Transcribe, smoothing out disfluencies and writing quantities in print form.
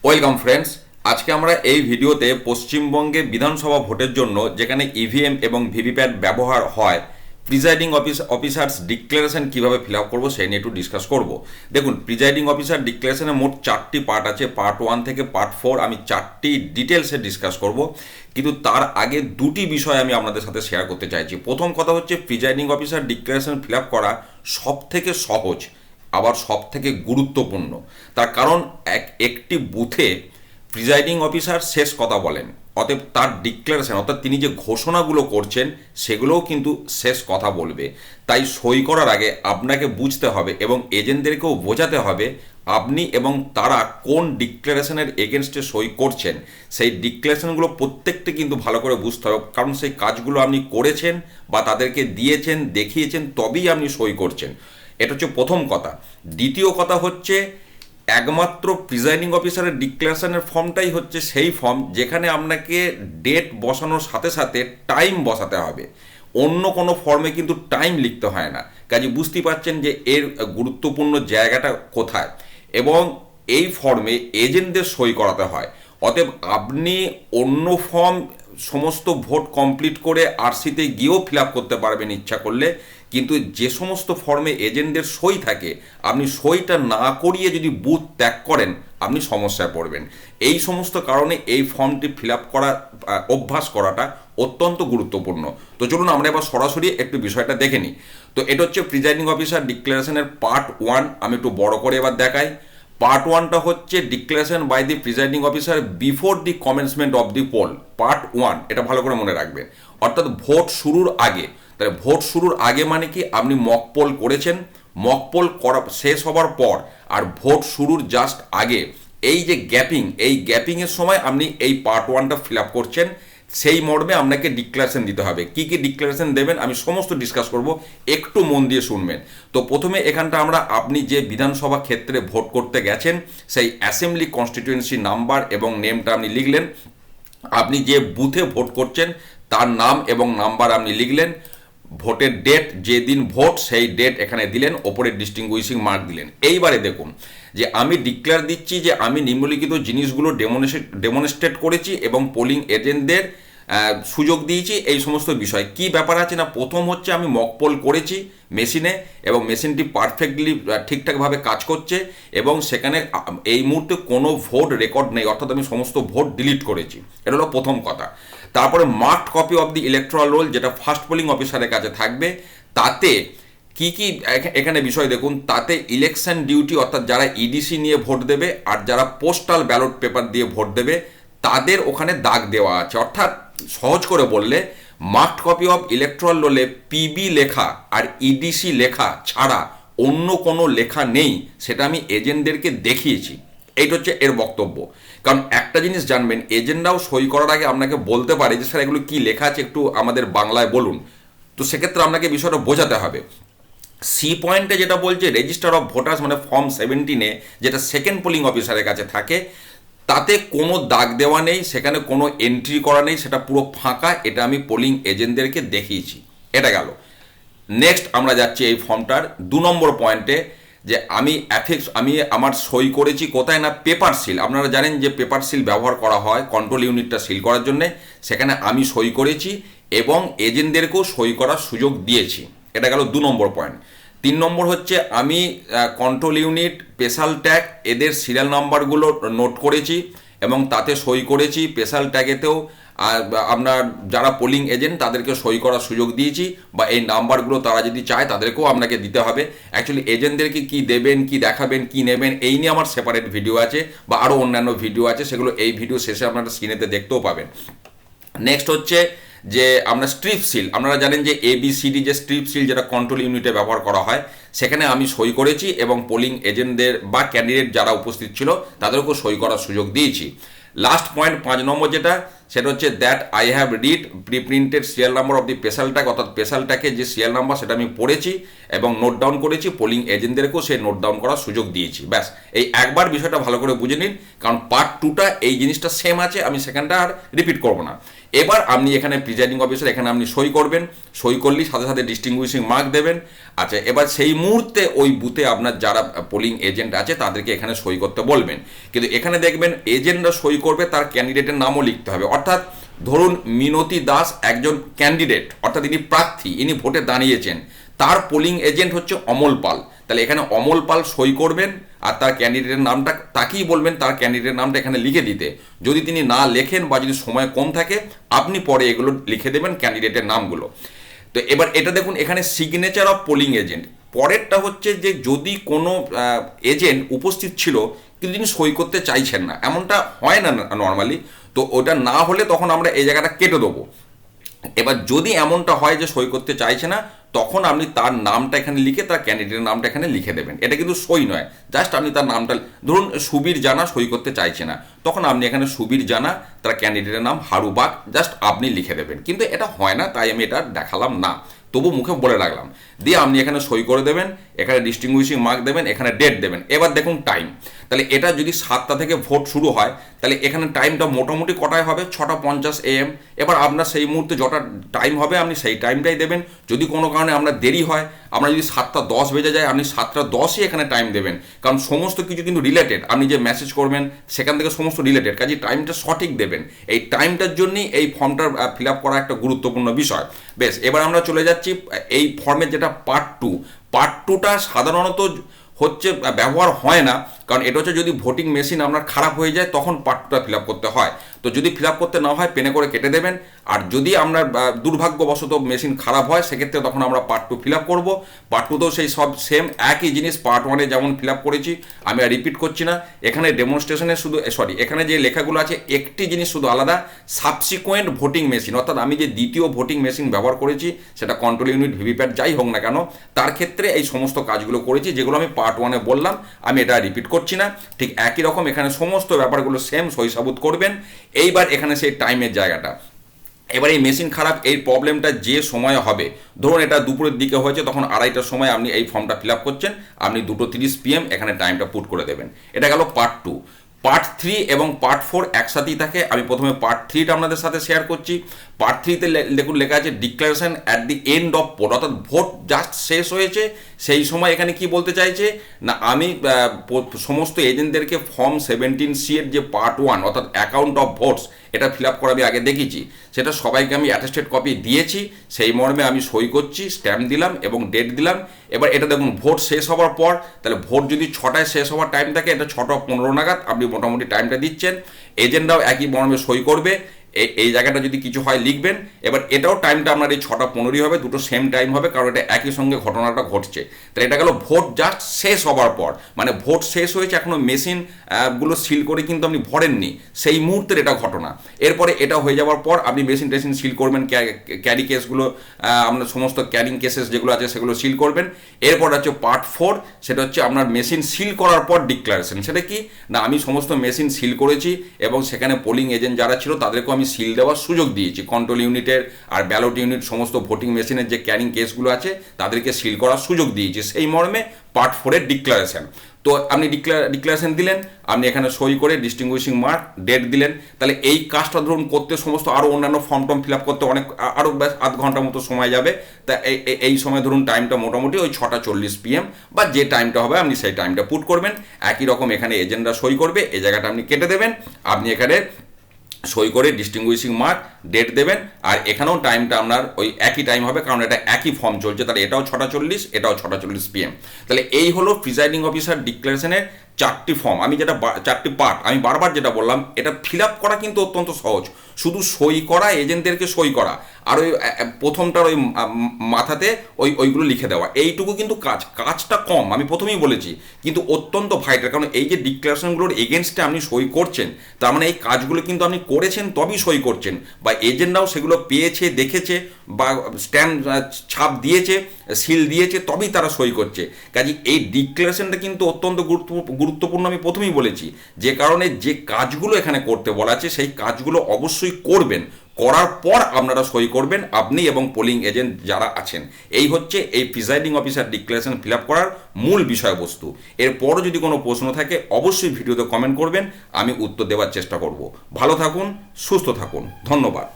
Welcome friends, আজকে আমরা এই ভিডিওতে পশ্চিমবঙ্গে বিধানসভা ভোটের জন্য যেখানে ইভিএম এবং ভিভিপ্যাট ব্যবহার হয়, প্রিজাইডিং অফিসার্স ডিক্লারেশন কীভাবে ফিল আপ করবো সেই নিয়ে একটু ডিসকাস করব। দেখুন, প্রিজাইডিং অফিসার ডিক্লারেশনে মোট 4টি পার্ট আছে। পার্ট 1 থেকে পার্ট 4 আমি 4টি ডিটেলসে ডিসকাস করব, কিন্তু তার আগে দুটি বিষয় আমি আপনাদের সাথে শেয়ার করতে চাইছি। প্রথম কথা হচ্ছে, presiding officer declaration fill up করা সব থেকে সহজ, আবার সব থেকে গুরুত্বপূর্ণ। তার কারণ একটি বুথে প্রিজাইডিং অফিসার শেষ কথা বলেন, অতএব তার ডিক্লারেশন অর্থাৎ তিনি যে ঘোষণাগুলো করছেন সেগুলোও কিন্তু শেষ কথা বলবে। তাই সই করার আগে আপনাকে বুঝতে হবে এবং এজেন্টদেরকেও বোঝাতে হবে আপনি এবং তারা কোন ডিক্লারেশনের এগেনস্টে সই করছেন। সেই ডিক্লারেশনগুলো প্রত্যেকটি কিন্তু ভালো করে বুঝতে হবে, কারণ সেই কাজগুলো আপনি করেছেন বা তাদেরকে দিয়েছেন, দেখিয়েছেন, তবেই আপনি সই করছেন। এটা হচ্ছে প্রথম কথা। দ্বিতীয় কথা হচ্ছে, একমাত্র প্রিজাইডিং অফিসারের ডিক্লারেশনের ফর্মটাই হচ্ছে সেই ফর্ম যেখানে আপনাকে ডেট বসানোর সাথে সাথে টাইম বসাতে হবে। অন্য কোনো ফর্মে কিন্তু টাইম লিখতে হয় না। কাজে বুঝতেই পারছেন যে এর গুরুত্বপূর্ণ জায়গাটা কোথায়। এবং এই ফর্মে এজেন্টদের সই করাতে হয়। অতএব আপনি অন্য ফর্ম সমস্ত ভোট কমপ্লিট করে আরসিতে গিয়েও ফিল আপ করতে পারবেন ইচ্ছা করলে, কিন্তু যে সমস্ত ফর্মে এজেন্টদের সই থাকে আপনি সইটা না করিয়ে যদি বুথ ত্যাগ করেন আপনি সমস্যায় পড়বেন। এই সমস্ত কারণে এই ফর্মটি ফিল আপ করা অভ্যাস করাটা অত্যন্ত গুরুত্বপূর্ণ। তো চলুন আমরা এবার সরাসরি একটু বিষয়টা দেখে নিই। তো এটা হচ্ছে প্রিজাইডিং অফিসার ডিক্লারেশনের পার্ট 1। আমি একটু বড় করে এবার দেখাই। পার্ট 1টা হচ্ছে declaration by the presiding officer before the commencement of the poll. Part 1 এটা ভালো করে মনে রাখবেন, অর্থাৎ ভোট শুরুর আগে। তাহলে ভোট শুরুর আগে মানে কি, আপনি মক পোল করেছেন, মক পোল করা শেষ হবার পর আর ভোট শুরুর জাস্ট আগে এই যে গ্যাপিং, এই গ্যাপিংয়ের সময় আপনি এই পার্ট 1টা ফিল আপ করছেন। সেই মর্মে আপনাকে ডিক্লারেশন দিতে হবে। কি কি ডিক্লারেশন দেবেন আমি সমস্ত ডিসকাস করব, একটু মন দিয়ে শুনবেন। তো প্রথমে এখানটা আমরা আপনি যে বিধানসভা ক্ষেত্রে ভোট করতে গেছেন সেই অ্যাসেম্বলি কনস্টিটিউয়েন্সি নাম্বার এবং নেমটা আপনি লিখলেন। আপনি যে বুথে ভোট করছেন তার নাম এবং নাম্বার আপনি লিখলেন। ভোটের ডেট, যে দিন ভোট সেই ডেট এখানে দিলেন, ওপরে ডিস্টিংগুইশিং মার্ক দিলেন। এইবারে দেখুন যে আমি ডিক্লেয়ার দিচ্ছি যে আমি নিম্নলিখিত জিনিসগুলো ডেমনস্ট্রেট করেছি এবং পোলিং এজেন্টদের সুযোগ দিয়েছি। এই সমস্ত বিষয় কি ব্যাপার আছে না, প্রথম হচ্ছে আমি মক পোল করেছি মেশিনে এবং মেশিনটি পারফেক্টলি ঠিকঠাকভাবে কাজ করছে এবং সেখানে এই মুহূর্তে কোনো ভোট রেকর্ড নেই, অর্থাৎ আমি সমস্ত ভোট ডিলিট করেছি। এটা হলো প্রথম কথা। তারপরে marked copy of the electoral roll, যেটা ফার্স্ট পোলিং অফিসারের কাছে থাকবে। তাতে কি কি এখানে বিষয় দেখুন, তাতে ইলেকশন ডিউটি অর্থাৎ যারা ইডিসি নিয়ে ভোট দেবে আর যারা পোস্টাল ব্যালট পেপার দিয়ে ভোট দেবে তাদের ওখানে দাগ দেওয়া আছে। অর্থাৎ সহজ করে বললে, মার্কড কপি অফ ইলেকট্রাল রোলে পিবি লেখা আর ইডিসি লেখা ছাড়া অন্য কোনো লেখা নেই, সেটা আমি এজেন্টদেরকে দেখিয়েছি। এইটা হচ্ছে এর বক্তব্য। কারণ একটা জিনিস জানবেন, এজেন্টরাও সই করার আগে আপনাকে বলতে পারে যে স্যার এগুলো কী লেখা আছে একটু আমাদের বাংলায় বলুন। তো সেক্ষেত্রে আপনাকে বিষয়টা বোঝাতে হবে। সি পয়েন্টে যেটা বলছে রেজিস্টার অফ ভোটার্স মানে ফর্ম 17-এ যেটা সেকেন্ড পোলিং অফিসারের কাছে থাকে, তাতে কোনো দাগ দেওয়া নেই, সেখানে কোনো এন্ট্রি করা নেই, সেটা পুরো ফাঁকা। এটা আমি পোলিং এজেন্টদেরকে দেখিয়েছি। এটা গেল। নেক্সট আমরা যাচ্ছি এই ফর্মটার 2 নম্বর পয়েন্টে, যে আমি আমার সই করেছি কোথায় না পেপার সিল। আপনারা জানেন যে পেপার সিল ব্যবহার করা হয় কন্ট্রোল ইউনিটটা সিল করার জন্যে, সেখানে আমি সই করেছি এবং এজেন্টদেরকেও সই করার সুযোগ দিয়েছি। এটা গেল 2 নম্বর পয়েন্ট। 3 নম্বর হচ্ছে আমি কন্ট্রোল ইউনিট, স্পেশাল ট্যাগ এদের সিরিয়াল নাম্বারগুলো নোট করেছি এবং তাতে সই করেছি। স্পেশাল ট্যাগেতেও আপনার যারা পোলিং এজেন্ট তাদেরকে সই করার সুযোগ দিয়েছি, বা এই নাম্বারগুলো তারা যদি চায় তাদেরকেও আপনাকে দিতে হবে। অ্যাকচুয়ালি এজেন্টদেরকে কি দেবেন, কি দেখাবেন, কি নেবেন, এই নিয়ে আমার সেপারেট ভিডিও আছে বা আরও অন্যান্য ভিডিও আছে, সেগুলো এই ভিডিও শেষে আপনারা স্ক্রিনেতে দেখতেও পাবেন। নেক্সট হচ্ছে যে আমরা স্ট্রিপ সিল, আপনারা জানেন যে ABCD যে স্ট্রিপ সিল যেটা কন্ট্রোল ইউনিটে ব্যবহার করা হয়, সেখানে আমি সই করেছি এবং পোলিং এজেন্টদের বা ক্যান্ডিডেট যারা উপস্থিত ছিল তাদেরকেও সই করার সুযোগ দিয়েছি। লাস্ট পয়েন্ট 5 নম্বর যেটা, সেটা হচ্ছে that I have read preprinted serial number of the special tag, অর্থাৎ স্পেশাল ট্যাগে যে সিরিয়াল নাম্বার সেটা আমি পড়েছি এবং নোট ডাউন করেছি, পোলিং এজেন্টদেরকেও সে নোট ডাউন করার সুযোগ দিয়েছি। ব্যাস, এই একবার বিষয়টা ভালো করে বুঝে নিন, কারণ পার্ট 2টা এই জিনিসটা সেম আছে, আমি সেখানটা আর রিপিট করবো না। এবার আপনি এখানে প্রিজাইডিং অফিসার, এখানে আপনি সই করবেন, সই করলেই সাথে সাথে ডিস্টিংগুইশিং মার্ক দেবেন। আচ্ছা, এবার সেই মুহূর্তে ওই বুথে আপনার যারা পোলিং এজেন্ট আছে তাদেরকে এখানে সই করতে বলবেন, কিন্তু এখানে দেখবেন এজেন্টরা সই করবে, তার ক্যান্ডিডেটের নামও লিখতে হবে। অর্থাৎ ধরুন মিনতি দাস একজন ক্যান্ডিডেট, অর্থাৎ ইনি প্রার্থী, ইনি ভোটে দাঁড়িয়েছেন, তার পোলিং এজেন্ট হচ্ছে অমল পাল, তাহলে এখানে অমল পাল সই করবেন আর তার ক্যান্ডিডেটের নামটা তাকেই বলবেন তার ক্যান্ডিডেটের নামটা এখানে লিখে দিতে। যদি তিনি না লেখেন বা যদি সময় কম থাকে, আপনি পরে এগুলো লিখে দেবেন ক্যান্ডিডেটের নামগুলো। তো এবার এটা দেখুন, এখানে সিগনেচার অফ পোলিং এজেন্ট। পরেরটা হচ্ছে যে যদি কোনো এজেন্ট উপস্থিত ছিল কিন্তু তিনি সই করতে চাইছেন না, এমনটা হয় না নর্মালি, তো ওটা না হলে তখন আমরা এই জায়গাটা কেটে দেবো। এবার যদি এমনটা হয় যে সই করতে চাইছে না, তখন আপনি তার নামটা এখানে লিখে তার ক্যান্ডিডেটের নামটা এখানে লিখে দেবেন। এটা কিন্তু সই নয়, জাস্ট আপনি তার নামটা, ধরুন সুবীর জানা সই করতে চাইছে না, তখন আপনি এখানে সুবীর জানা, তার ক্যান্ডিডেটের নাম হারুবাগ, জাস্ট আপনি লিখে দেবেন। কিন্তু এটা হয় না, তাই আমি এটা দেখালাম না, তবু মুখে বলে রাখলাম। দিয়ে আপনি এখানে সই করে দেবেন, এখানে ডিস্টিংগুইশিং মার্ক দেবেন, এখানে ডেট দেবেন। এবার দেখুন টাইম, তাহলে এটা যদি 7টা থেকে ভোট শুরু হয়, তাহলে এখানে টাইমটা মোটামুটি কটায় হবে, 6:50 AM। এবার আপনার সেই মুহূর্তে যটা টাইম হবে আপনি সেই টাইমটাই দেবেন। যদি কোনো কারণে আমরা দেরি হয়, আমরা যদি 7:10 বেজে যায়, আপনি 7:10ই এখানে টাইম দেবেন, কারণ সমস্ত কিছু কিন্তু রিলেটেড, আপনি যে মেসেজ করবেন সেখান থেকে সমস্ত রিলেটেড, কাজে টাইমটা সঠিক দেবেন। এই টাইমটার জন্যই এই ফর্মটা ফিল আপ করা একটা গুরুত্বপূর্ণ বিষয়। বেশ, এবার আমরা চলে যাচ্ছি এই ফর্মের যেটা পার্ট 2। পার্ট 2টা সাধারণত হচ্ছে ব্যবহার হয় না, কারণ এটা হচ্ছে যদি ভোটিং মেশিন আপনার খারাপ হয়ে যায় তখন পার্ট 2টা ফিল আপ করতে হয়। তো যদি ফিল আপ করতে না হয় পেনে করে কেটে দেবেন, আর যদি আপনার দুর্ভাগ্যবশত মেশিন খারাপ হয় সেক্ষেত্রে তখন আমরা পার্ট 2 ফিল আপ করবো। পার্ট 2তেও সেই সব সেম একই জিনিস পার্ট 1-এ যেমন ফিল আপ করেছি, আমি আর রিপিট করছি না। এখানে ডেমনস্ট্রেশনে শুধু এখানে যে লেখাগুলো আছে একটি জিনিস শুধু আলাদা, সাবসিকুয়েন্ট ভোটিং মেশিন, অর্থাৎ আমি যে দ্বিতীয় ভোটিং মেশিন ব্যবহার করেছি, সেটা কন্ট্রোল ইউনিট ভিভিপ্যাট যাই হোক না কেন, তার ক্ষেত্রে এই সমস্ত কাজগুলো করেছি যেগুলো আমি পার্ট 1-এ বললাম, আমি এটা রিপিট করছি না। ঠিক একই রকম এখানে সমস্ত ব্যাপারগুলো সেম সই সাবুত করবেন। এইবার এখানে সেই টাইমের জায়গাটা, এবার এই মেশিন খারাপ এই প্রবলেমটা যে সময় হবে, ধরুন এটা দুপুরের দিকে হয়েছে, তখন 2:30টার সময় আপনি এই ফর্মটা ফিল আপ করছেন, আপনি 2:30 PM এখানে টাইমটা পুট করে দেবেন। এটা গেল পার্ট 2। পার্ট 3 এবং পার্ট 4 একসাথেই থাকে। আমি প্রথমে পার্ট 3টা আপনাদের সাথে শেয়ার করছি। পার্ট 3তে দেখুন লেখা আছে declaration at the end of poll, অর্থাৎ ভোট জাস্ট শেষ হয়েছে সেই সময় এখানে কি বলতে চাইছে না, আমি সমস্ত এজেন্টদেরকে ফর্ম 17C এর যে পার্ট 1 অর্থাৎ অ্যাকাউন্ট অফ ভোটস, এটা ফিল আপ করা আমি আগে দেখেছি, সেটা সবাইকে আমি অ্যাটেস্টেড কপি দিয়েছি, সেই মর্মে আমি সই করছি, স্ট্যাম্প দিলাম এবং ডেট দিলাম। এবার এটা দেখুন ভোট শেষ হওয়ার পর, তাহলে ভোট যদি 6টায় শেষ হওয়ার টাইম থাকে, এটা 6:15 নাগাদ আপনি মোটামুটি টাইমটা দিচ্ছেন। এজেন্টরাও একই মর্মে সই করবে, এই জায়গাটা যদি কিছু হয় লিখবেন। এবার এটাও টাইমটা আপনার এই 6:15 হবে, দুটো সেম টাইম হবে, কারণ এটা একই সঙ্গে ঘটনাটা ঘটছে। তাহলে এটা গেল ভোট জাস্ট শেষ হওয়ার পর, মানে ভোট শেষ হয়েছে, এখনো মেশিন গুলো সিল করে কিন্তু আপনি ভরেননি, সেই মুহূর্তের এটা ঘটনা। এরপরে এটা হয়ে যাওয়ার পর আপনি মেশিন টেশিন সিল করবেন, ক্যারি কেসগুলো, আপনার সমস্ত ক্যারিং কেসেস যেগুলো আছে সেগুলো সিল করবেন। এরপর হচ্ছে পার্ট 4, সেটা হচ্ছে আপনার মেশিন সিল করার পর ডিক্লারেশন। সেটা কি না, আমি সমস্ত মেশিন সিল করেছি এবং সেখানে পোলিং এজেন্ট যারা ছিল তাদেরকেও আমি সিল দেওয়ার সুযোগ দিয়েছি। কন্ট্রোল ইউনিটের আর ব্যালট ইউনিট সমস্ত ভোটিং মেশিনের যে ক্যারিং কেসগুলো আছে তাদেরকে সিল করার সুযোগ দিয়েছি, সেই মর্মে পার্ট 4-এর ডিক্লারেশন। তো আপনি ডিক্লারেশন দিলেন, আপনি এখানে সই করে ডিস্টিংগুইশিং মার্ক ডেট দিলেন। তাহলে এই কাজটা ধরুন করতে সমস্ত আরও অন্যান্য ফর্ম টর্ম ফিল আপ করতে অনেক আরও ব্যাস আধ ঘন্টা মতো সময় যাবে। তা এই সময় ধরুন টাইমটা মোটামুটি ওই 6:40 PM বা যে টাইমটা হবে আপনি সেই টাইমটা পুট করবেন। একই রকম এখানে এজেন্টরা সই করবে, এই জায়গাটা আপনি কেটে দেবেন, আপনি এখানে সই করে ডিস্টিংগুইশিং মার্ক ডেট দেবেন। আর এখানেও টাইমটা আপনার ওই একই টাইম হবে, কারণ এটা একই ফর্ম চলছে, তাহলে এটাও 6:40, এটাও 6:40 PM। তাহলে এই হলো প্রিসাইডিং অফিসার ডিক্লারেশনের 4টি ফর্ম, আমি যেটা 4টি পার্ট, আমি বারবার যেটা বললাম, এটা ফিল আপ করা কিন্তু অত্যন্ত সহজ, শুধু সই করা, এজেন্টদেরকে সই করা, আর ওই প্রথমটার ওই মাথাতে ওইগুলো লিখে দেওয়া, এইটুকু কিন্তু কাজটা কম, আমি প্রথমেই বলেছি, কিন্তু অত্যন্ত ভাইটাল। কারণ এই যে ডিক্লারেশনগুলোর এগেনস্টে আপনি সই করছেন, তার মানে এই কাজগুলো কিন্তু আপনি করেছেন তবেই সই করছেন, বা এজেন্টরাও সেগুলো পেয়েছে, দেখেছে বা স্ট্যাম্প ছাপ দিয়েছে, সিল দিয়েছে তবেই তারা সই করছে। কাজে এই ডিক্লারেশনটা কিন্তু অত্যন্ত গুরুত্বপূর্ণ, আমি প্রথমেই বলেছি, যে কারণে যে কাজগুলো এখানে করতে বলা আছে সেই কাজগুলো অবশ্যই করবেন, করার পর আপনারা সই করবেন, আপনি এবং পোলিং এজেন্ট যারা আছেন। এই হচ্ছে এই presiding officer declaration fill up করার মূল বিষয়বস্তু। এরপরও যদি কোনো প্রশ্ন থাকে অবশ্যই ভিডিওতে কমেন্ট করবেন, আমি উত্তর দেওয়ার চেষ্টা করব। ভালো থাকুন, সুস্থ থাকুন, ধন্যবাদ।